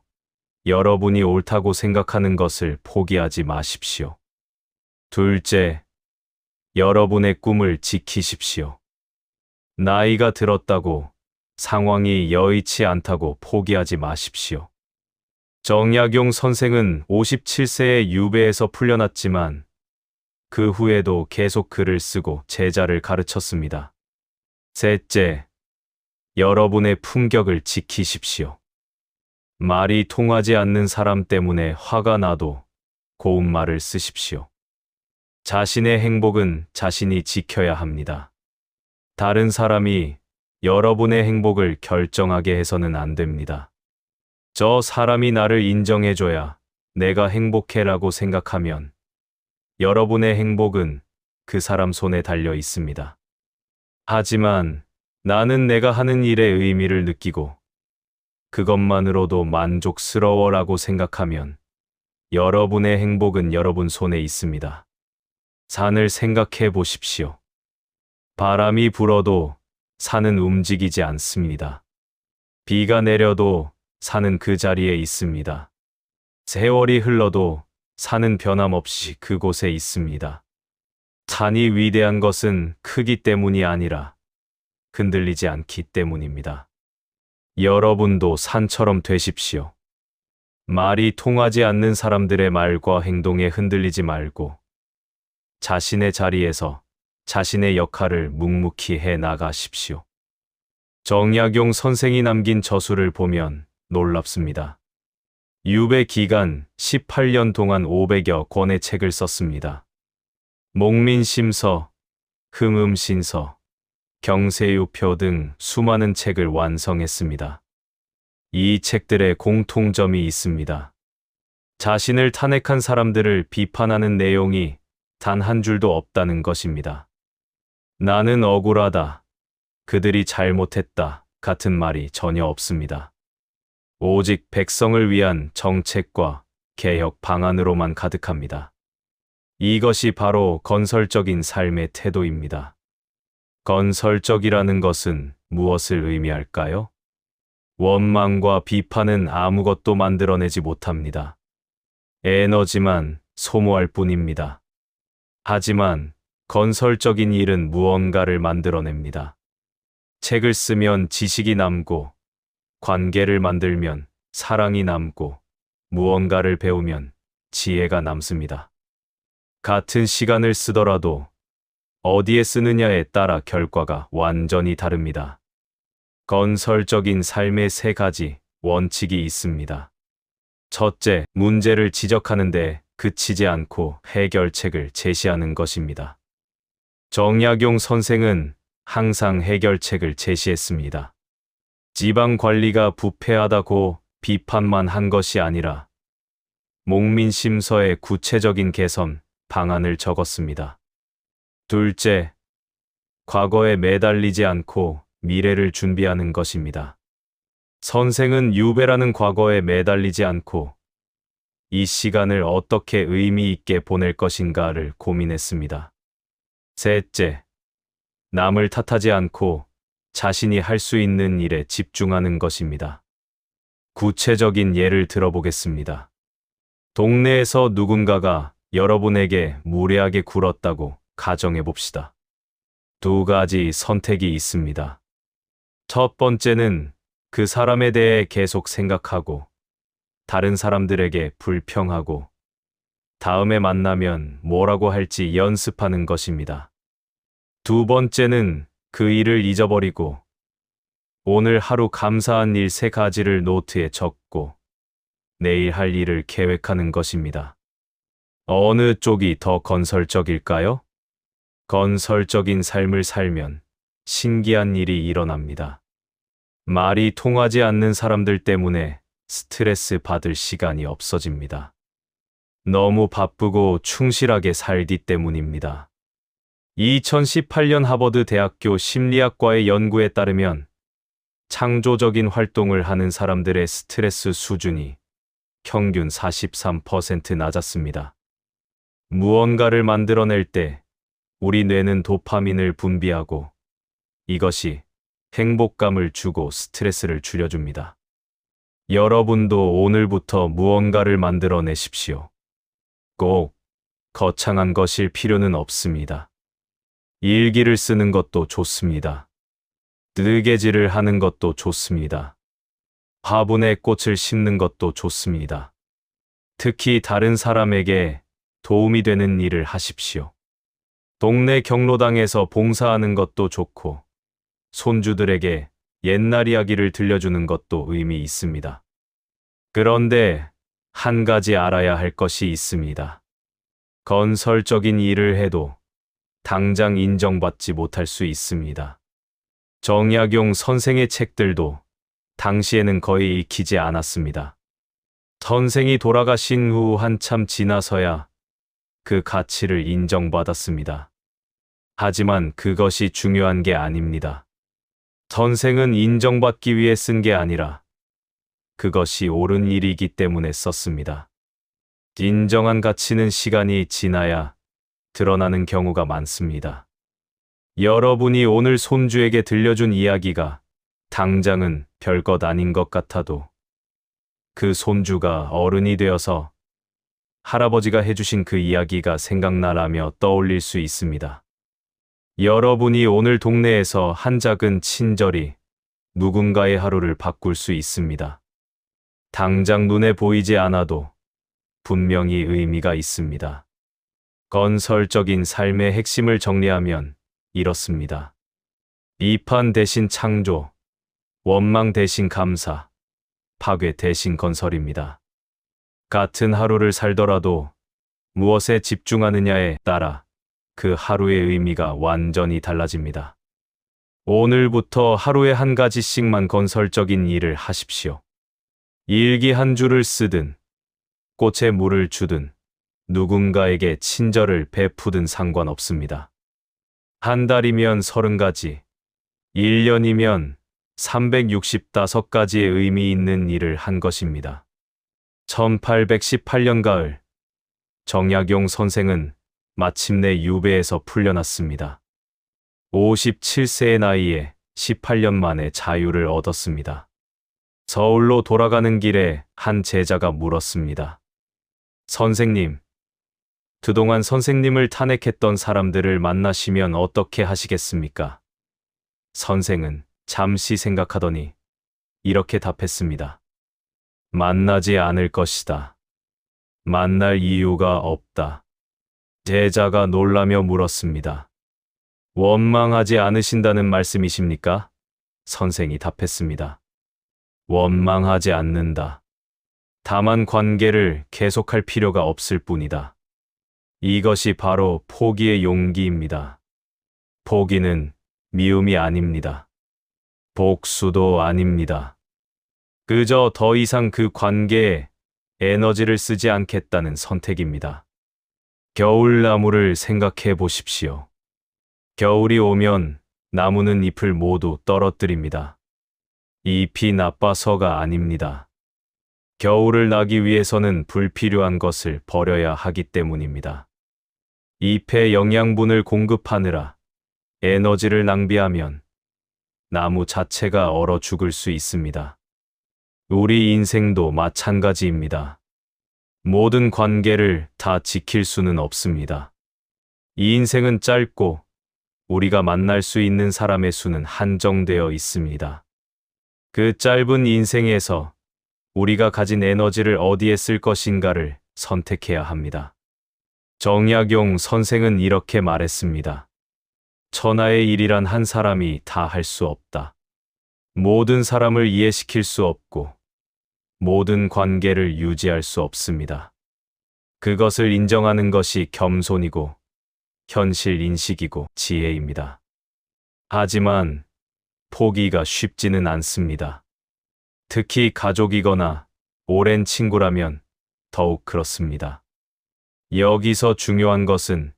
여러분이 옳다고 생각하는 것을 포기하지 마십시오. 둘째, 여러분의 꿈을 지키십시오. 나이가 들었다고, 상황이 여의치 않다고 포기하지 마십시오. 정약용 선생은 57세에 유배에서 풀려났지만 그 후에도 계속 글을 쓰고 제자를 가르쳤습니다. 셋째, 여러분의 품격을 지키십시오. 말이 통하지 않는 사람 때문에 화가 나도 고운 말을 쓰십시오. 자신의 행복은 자신이 지켜야 합니다. 다른 사람이 여러분의 행복을 결정하게 해서는 안 됩니다. 저 사람이 나를 인정해줘야 내가 행복해라고 생각하면 여러분의 행복은 그 사람 손에 달려 있습니다. 하지만 나는 내가 하는 일의 의미를 느끼고 그것만으로도 만족스러워라고 생각하면 여러분의 행복은 여러분 손에 있습니다. 산을 생각해 보십시오. 바람이 불어도 산은 움직이지 않습니다. 비가 내려도 산은 그 자리에 있습니다. 세월이 흘러도 산은 변함없이 그곳에 있습니다. 산이 위대한 것은 크기 때문이 아니라 흔들리지 않기 때문입니다. 여러분도 산처럼 되십시오. 말이 통하지 않는 사람들의 말과 행동에 흔들리지 말고 자신의 자리에서 자신의 역할을 묵묵히 해 나가십시오. 정약용 선생이 남긴 저수를 보면 놀랍습니다. 유배 기간 18년 동안 500여 권의 책을 썼습니다. 목민심서, 흥음신서, 경세유표 등 수많은 책을 완성했습니다. 이 책들의 공통점이 있습니다. 자신을 탄핵한 사람들을 비판하는 내용이 단 한 줄도 없다는 것입니다. 나는 억울하다, 그들이 잘못했다 같은 말이 전혀 없습니다. 오직 백성을 위한 정책과 개혁 방안으로만 가득합니다. 이것이 바로 건설적인 삶의 태도입니다. 건설적이라는 것은 무엇을 의미할까요? 원망과 비판은 아무것도 만들어내지 못합니다. 에너지만 소모할 뿐입니다. 하지만 건설적인 일은 무언가를 만들어냅니다. 책을 쓰면 지식이 남고, 관계를 만들면 사랑이 남고, 무언가를 배우면 지혜가 남습니다. 같은 시간을 쓰더라도 어디에 쓰느냐에 따라 결과가 완전히 다릅니다. 건설적인 삶의 세 가지 원칙이 있습니다. 첫째, 문제를 지적하는데 그치지 않고 해결책을 제시하는 것입니다. 정약용 선생은 항상 해결책을 제시했습니다. 지방 관리가 부패하다고 비판만 한 것이 아니라 목민심서에 구체적인 개선 방안을 적었습니다. 둘째, 과거에 매달리지 않고 미래를 준비하는 것입니다. 선생은 유배라는 과거에 매달리지 않고 이 시간을 어떻게 의미 있게 보낼 것인가를 고민했습니다. 셋째, 남을 탓하지 않고 자신이 할 수 있는 일에 집중하는 것입니다. 구체적인 예를 들어보겠습니다. 동네에서 누군가가 여러분에게 무례하게 굴었다고 가정해 봅시다. 두 가지 선택이 있습니다. 첫 번째는 그 사람에 대해 계속 생각하고 다른 사람들에게 불평하고 다음에 만나면 뭐라고 할지 연습하는 것입니다. 두 번째는 그 일을 잊어버리고 오늘 하루 감사한 일 3가지를 노트에 적고 내일 할 일을 계획하는 것입니다. 어느 쪽이 더 건설적일까요? 건설적인 삶을 살면 신기한 일이 일어납니다. 말이 통하지 않는 사람들 때문에 스트레스 받을 시간이 없어집니다. 너무 바쁘고 충실하게 살기 때문입니다. 2018년 하버드 대학교 심리학과의 연구에 따르면 창조적인 활동을 하는 사람들의 스트레스 수준이 평균 43% 낮았습니다. 무언가를 만들어낼 때 우리 뇌는 도파민을 분비하고 이것이 행복감을 주고 스트레스를 줄여줍니다. 여러분도 오늘부터 무언가를 만들어내십시오. 꼭 거창한 것일 필요는 없습니다. 일기를 쓰는 것도 좋습니다. 뜨개질을 하는 것도 좋습니다. 화분에 꽃을 심는 것도 좋습니다. 특히 다른 사람에게 도움이 되는 일을 하십시오. 동네 경로당에서 봉사하는 것도 좋고 손주들에게 옛날 이야기를 들려주는 것도 의미 있습니다. 그런데 한 가지 알아야 할 것이 있습니다. 건설적인 일을 해도 당장 인정받지 못할 수 있습니다. 정약용 선생의 책들도 당시에는 거의 읽히지 않았습니다. 선생이 돌아가신 후 한참 지나서야 그 가치를 인정받았습니다. 하지만 그것이 중요한 게 아닙니다. 선생은 인정받기 위해 쓴 게 아니라 그것이 옳은 일이기 때문에 썼습니다. 인정한 가치는 시간이 지나야 드러나는 경우가 많습니다. 여러분이 오늘 손주에게 들려준 이야기가 당장은 별것 아닌 것 같아도 그 손주가 어른이 되어서 할아버지가 해주신 그 이야기가 생각나라며 떠올릴 수 있습니다. 여러분이 오늘 동네에서 한 작은 친절이 누군가의 하루를 바꿀 수 있습니다. 당장 눈에 보이지 않아도 분명히 의미가 있습니다. 건설적인 삶의 핵심을 정리하면 이렇습니다. 비판 대신 창조, 원망 대신 감사, 파괴 대신 건설입니다. 같은 하루를 살더라도 무엇에 집중하느냐에 따라 그 하루의 의미가 완전히 달라집니다. 오늘부터 하루에 한 가지씩만 건설적인 일을 하십시오. 일기 한 줄을 쓰든, 꽃에 물을 주든, 누군가에게 친절을 베푸든 상관없습니다. 한 달이면 30가지, 1년이면 365가지의 의미 있는 일을 한 것입니다. 1818년 가을, 정약용 선생은 마침내 유배에서 풀려났습니다. 57세의 나이에 18년 만에 자유를 얻었습니다. 서울로 돌아가는 길에 한 제자가 물었습니다. 선생님, 그동안 선생님을 탄핵했던 사람들을 만나시면 어떻게 하시겠습니까? 선생은 잠시 생각하더니 이렇게 답했습니다. 만나지 않을 것이다. 만날 이유가 없다. 제자가 놀라며 물었습니다. 원망하지 않으신다는 말씀이십니까? 선생이 답했습니다. 원망하지 않는다. 다만 관계를 계속할 필요가 없을 뿐이다. 이것이 바로 포기의 용기입니다. 포기는 미움이 아닙니다. 복수도 아닙니다. 그저 더 이상 그 관계에 에너지를 쓰지 않겠다는 선택입니다. 겨울나무를 생각해 보십시오. 겨울이 오면 나무는 잎을 모두 떨어뜨립니다. 잎이 나빠서가 아닙니다. 겨울을 나기 위해서는 불필요한 것을 버려야 하기 때문입니다. 잎에 영양분을 공급하느라 에너지를 낭비하면 나무 자체가 얼어 죽을 수 있습니다. 우리 인생도 마찬가지입니다. 모든 관계를 다 지킬 수는 없습니다. 이 인생은 짧고 우리가 만날 수 있는 사람의 수는 한정되어 있습니다. 그 짧은 인생에서 우리가 가진 에너지를 어디에 쓸 것인가를 선택해야 합니다. 정약용 선생은 이렇게 말했습니다. 천하의 일이란 한 사람이 다 할 수 없다. 모든 사람을 이해시킬 수 없고 모든 관계를 유지할 수 없습니다. 그것을 인정하는 것이 겸손이고 현실 인식이고 지혜입니다. 하지만 포기가 쉽지는 않습니다. 특히 가족이거나 오랜 친구라면 더욱 그렇습니다. 여기서 중요한 것은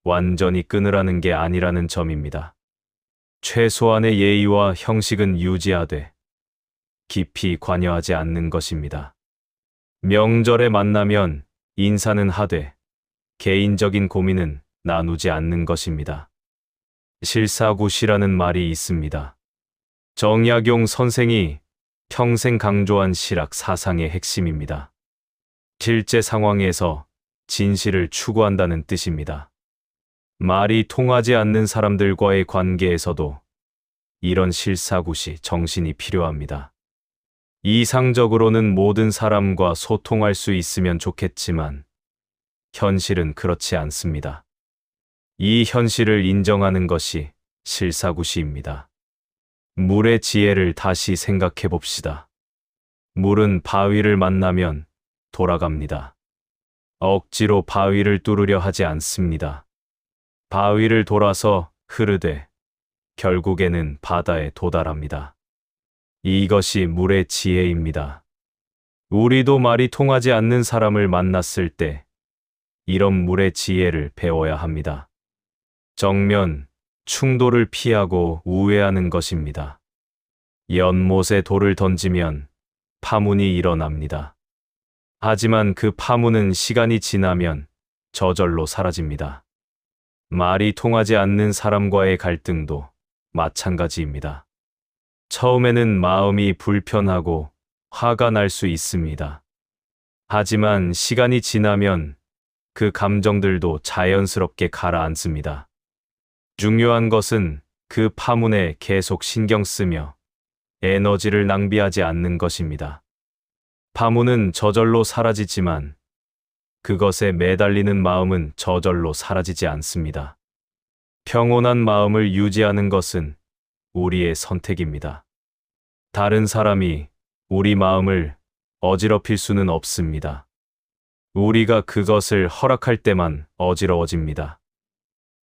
완전히 끊으라는 게 아니라는 점입니다. 최소한의 예의와 형식은 유지하되 깊이 관여하지 않는 것입니다. 명절에 만나면 인사는 하되 개인적인 고민은 나누지 않는 것입니다. 실사구시라는 말이 있습니다. 정약용 선생이 평생 강조한 실학 사상의 핵심입니다. 실제 상황에서 진실을 추구한다는 뜻입니다. 말이 통하지 않는 사람들과의 관계에서도 이런 실사구시 정신이 필요합니다. 이상적으로는 모든 사람과 소통할 수 있으면 좋겠지만 현실은 그렇지 않습니다. 이 현실을 인정하는 것이 실사구시입니다. 물의 지혜를 다시 생각해 봅시다. 물은 바위를 만나면 돌아갑니다. 억지로 바위를 뚫으려 하지 않습니다. 바위를 돌아서 흐르되 결국에는 바다에 도달합니다. 이것이 물의 지혜입니다. 우리도 말이 통하지 않는 사람을 만났을 때 이런 물의 지혜를 배워야 합니다. 정면, 충돌을 피하고 우회하는 것입니다. 연못에 돌을 던지면 파문이 일어납니다. 하지만 그 파문은 시간이 지나면 저절로 사라집니다. 말이 통하지 않는 사람과의 갈등도 마찬가지입니다. 처음에는 마음이 불편하고 화가 날 수 있습니다. 하지만 시간이 지나면 그 감정들도 자연스럽게 가라앉습니다. 중요한 것은 그 파문에 계속 신경 쓰며 에너지를 낭비하지 않는 것입니다. 파문은 저절로 사라지지만 그것에 매달리는 마음은 저절로 사라지지 않습니다. 평온한 마음을 유지하는 것은 우리의 선택입니다. 다른 사람이 우리 마음을 어지럽힐 수는 없습니다. 우리가 그것을 허락할 때만 어지러워집니다.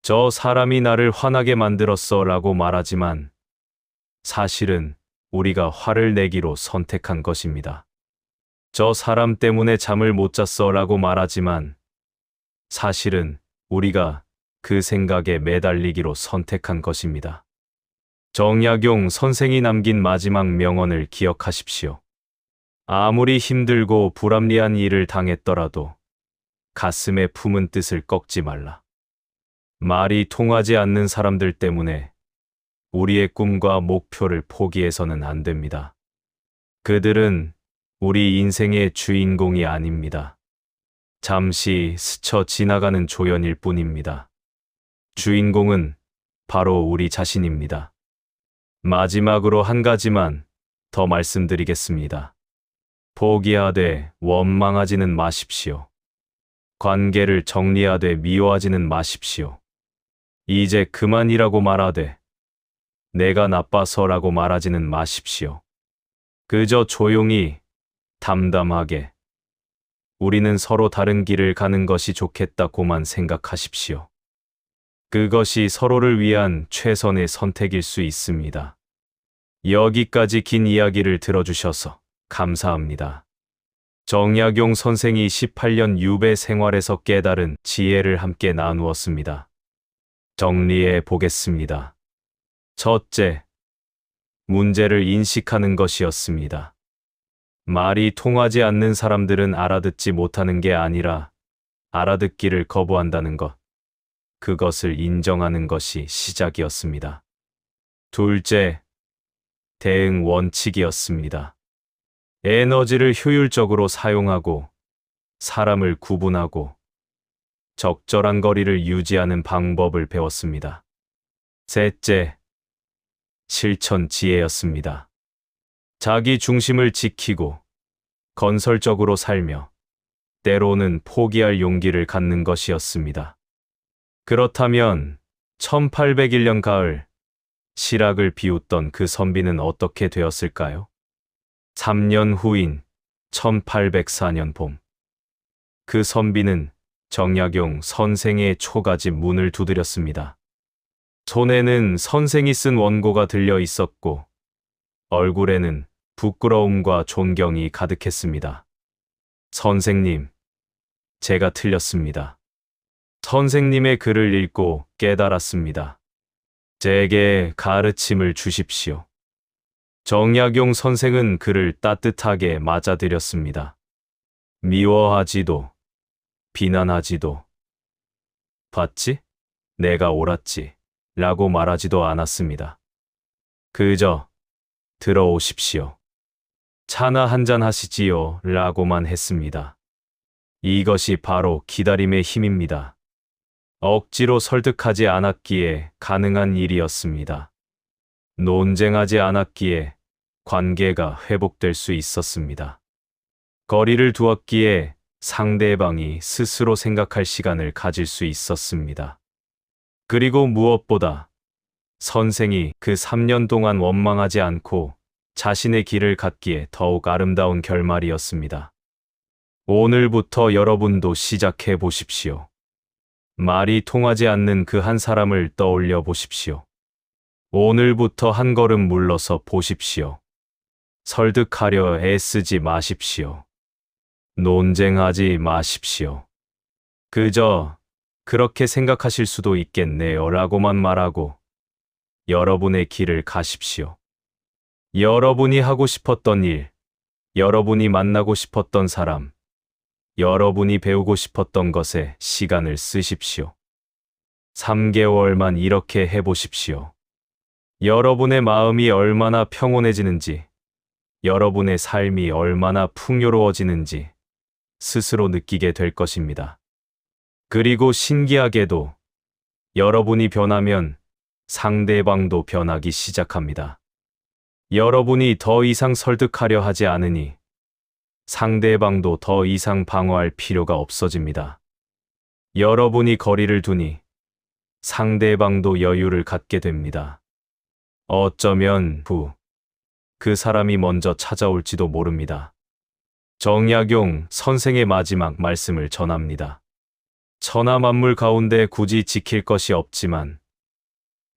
저 사람이 나를 화나게 만들었어 라고 말하지만 사실은 우리가 화를 내기로 선택한 것입니다. 저 사람 때문에 잠을 못 잤어 라고 말하지만 사실은 우리가 그 생각에 매달리기로 선택한 것입니다. 정약용 선생이 남긴 마지막 명언을 기억하십시오. 아무리 힘들고 불합리한 일을 당했더라도 가슴에 품은 뜻을 꺾지 말라. 말이 통하지 않는 사람들 때문에 우리의 꿈과 목표를 포기해서는 안 됩니다. 그들은 우리 인생의 주인공이 아닙니다. 잠시 스쳐 지나가는 조연일 뿐입니다. 주인공은 바로 우리 자신입니다. 마지막으로 한 가지만 더 말씀드리겠습니다. 포기하되 원망하지는 마십시오. 관계를 정리하되 미워하지는 마십시오. 이제 그만이라고 말하되 내가 나빠서라고 말하지는 마십시오. 그저 조용히 담담하게 우리는 서로 다른 길을 가는 것이 좋겠다고만 생각하십시오. 그것이 서로를 위한 최선의 선택일 수 있습니다. 여기까지 긴 이야기를 들어주셔서 감사합니다. 정약용 선생이 18년 유배 생활에서 깨달은 지혜를 함께 나누었습니다. 정리해 보겠습니다. 첫째, 문제를 인식하는 것이었습니다. 말이 통하지 않는 사람들은 알아듣지 못하는 게 아니라 알아듣기를 거부한다는 것. 그것을 인정하는 것이 시작이었습니다. 둘째, 대응 원칙이었습니다. 에너지를 효율적으로 사용하고 사람을 구분하고 적절한 거리를 유지하는 방법을 배웠습니다. 셋째, 실천 지혜였습니다. 자기 중심을 지키고 건설적으로 살며 때로는 포기할 용기를 갖는 것이었습니다. 그렇다면 1801년 가을 실학을 비웃던 그 선비는 어떻게 되었을까요? 3년 후인 1804년 봄, 그 선비는 정약용 선생의 초가집 문을 두드렸습니다. 손에는 선생이 쓴 원고가 들려 있었고 얼굴에는 부끄러움과 존경이 가득했습니다. 선생님, 제가 틀렸습니다. 선생님의 글을 읽고 깨달았습니다. 제게 가르침을 주십시오. 정약용 선생은 그를 따뜻하게 맞아들였습니다. 미워하지도 비난하지도 봤지? 내가 옳았지 라고 말하지도 않았습니다. 그저 들어오십시오. 차나 한잔 하시지요 라고만 했습니다. 이것이 바로 기다림의 힘입니다. 억지로 설득하지 않았기에 가능한 일이었습니다. 논쟁하지 않았기에 관계가 회복될 수 있었습니다. 거리를 두었기에 상대방이 스스로 생각할 시간을 가질 수 있었습니다. 그리고 무엇보다 선생이 그 3년 동안 원망하지 않고 자신의 길을 갖기에 더욱 아름다운 결말이었습니다. 오늘부터 여러분도 시작해 보십시오. 말이 통하지 않는 그 한 사람을 떠올려 보십시오. 오늘부터 한 걸음 물러서 보십시오. 설득하려 애쓰지 마십시오. 논쟁하지 마십시오. 그저 그렇게 생각하실 수도 있겠네요 라고만 말하고 여러분의 길을 가십시오. 여러분이 하고 싶었던 일, 여러분이 만나고 싶었던 사람, 여러분이 배우고 싶었던 것에 시간을 쓰십시오. 3개월만 이렇게 해보십시오. 여러분의 마음이 얼마나 평온해지는지, 여러분의 삶이 얼마나 풍요로워지는지 스스로 느끼게 될 것입니다. 그리고 신기하게도 여러분이 변하면 상대방도 변하기 시작합니다. 여러분이 더 이상 설득하려 하지 않으니 상대방도 더 이상 방어할 필요가 없어집니다. 여러분이 거리를 두니 상대방도 여유를 갖게 됩니다. 어쩌면 그 사람이 먼저 찾아올지도 모릅니다. 정약용 선생의 마지막 말씀을 전합니다. 천하 만물 가운데 굳이 지킬 것이 없지만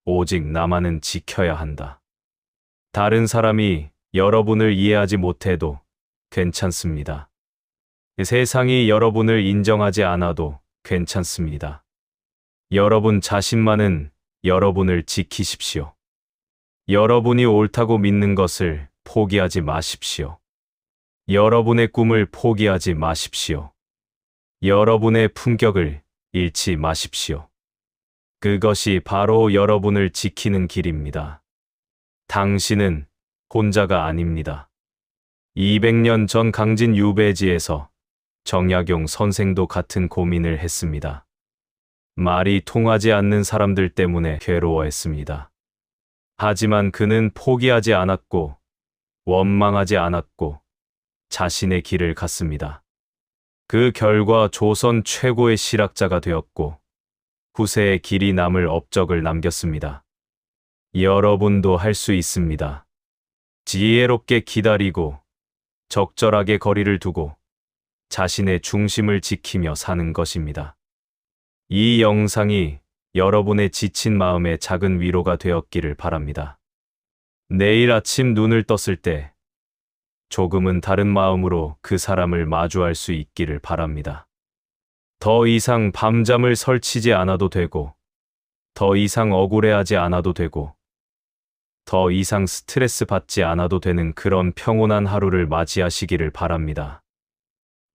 오직 나만은 지켜야 한다. 다른 사람이 여러분을 이해하지 못해도 괜찮습니다. 세상이 여러분을 인정하지 않아도 괜찮습니다. 여러분 자신만은 여러분을 지키십시오. 여러분이 옳다고 믿는 것을 포기하지 마십시오. 여러분의 꿈을 포기하지 마십시오. 여러분의 품격을 잃지 마십시오. 그것이 바로 여러분을 지키는 길입니다. 당신은 혼자가 아닙니다. 200년 전 강진 유배지에서 정약용 선생도 같은 고민을 했습니다. 말이 통하지 않는 사람들 때문에 괴로워했습니다. 하지만 그는 포기하지 않았고 원망하지 않았고 자신의 길을 갔습니다. 그 결과 조선 최고의 실학자가 되었고 후세에 길이 남을 업적을 남겼습니다. 여러분도 할 수 있습니다. 지혜롭게 기다리고 적절하게 거리를 두고 자신의 중심을 지키며 사는 것입니다. 이 영상이 여러분의 지친 마음에 작은 위로가 되었기를 바랍니다. 내일 아침 눈을 떴을 때 조금은 다른 마음으로 그 사람을 마주할 수 있기를 바랍니다. 더 이상 밤잠을 설치지 않아도 되고, 더 이상 억울해하지 않아도 되고, 더 이상 스트레스 받지 않아도 되는 그런 평온한 하루를 맞이하시기를 바랍니다.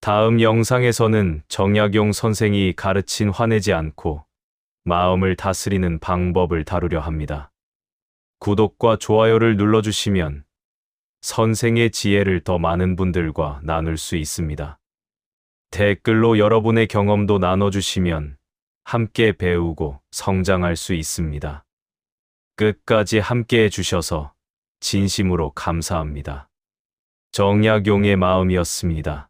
다음 영상에서는 정약용 선생이 가르친 화내지 않고 마음을 다스리는 방법을 다루려 합니다. 구독과 좋아요를 눌러주시면 선생의 지혜를 더 많은 분들과 나눌 수 있습니다. 댓글로 여러분의 경험도 나눠주시면 함께 배우고 성장할 수 있습니다. 끝까지 함께 해주셔서 진심으로 감사합니다. 정약용의 마음이었습니다.